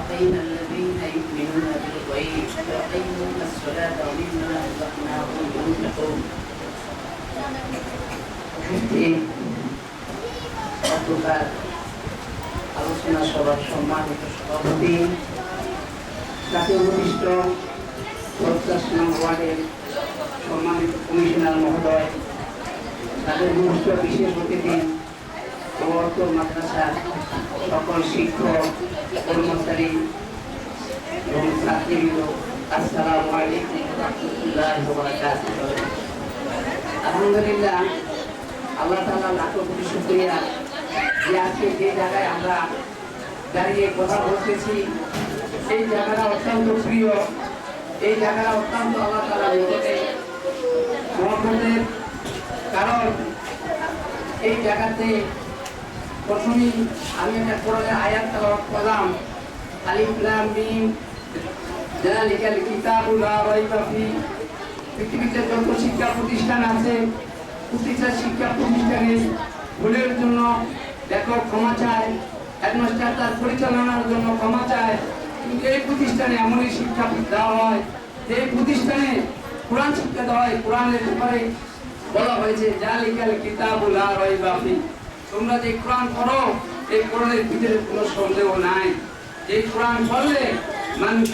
المتقين الذين يؤمنون بالغيب ويقيمون الصلاة ومما رزقناهم ينفقون গতকাল আলোচনা সভার সম্মানিত সভাপতি জাতীয় প্রতিষ্ঠ 50 নং ওয়ার্ডের সম্মানিত কমিশনার মহোদয়, তাদের মুখ্য বিশেষ অতিথি মাদ্রাসার সকল শিক্ষক, কর্মচারী এবং ছাত্রীবৃন্দ, আসসালামু আলাইকুম ওয়া রাহমাতুল্লাহি ওয়া বারাকাতুহু। আলহামদুলিল্লাহ, আল্লাহ তাআলা লাখো কোটি শুকরিয়া যে আজকে যে জায়গায় আমরা দাঁড়িয়ে কথা বলতেছি, এই জায়গাটা অত্যন্ত প্রিয়, এই জায়গাটা অত্যন্ত আল্লাহ তাআলার মহব্বতের কারণ এই জায়গাতে প্রথমেই আমি একটা কোরআনের আয়াত তেলাওয়াত করলাম, আলিফ লাম মিম যালিকাল কিতাবু লা রাইবা ফিহি। পৃথিবীতে যত শিক্ষা প্রতিষ্ঠান আছে, প্রতিটা শিক্ষা প্রতিষ্ঠানে ভুলের জন্য লেখক ক্ষমা চায়, হেডমাস্টার তার পরিচালনার জন্য ক্ষমা চায়, কিন্তু এই প্রতিষ্ঠানে এমনই শিক্ষা দেওয়া হয় যে প্রতিষ্ঠানে কোরআন শিক্ষা দেওয়া হয়। কোরআনের ব্যাপারে বলা হয়েছে যালিকাল কিতাবু লা রাইবা ফিহি, তোমরা যে কোরআন পড়ো এই কোরআনের ভিতরে কোনো সন্দেহ নাই, এই কোরআন পড়লে মানুষ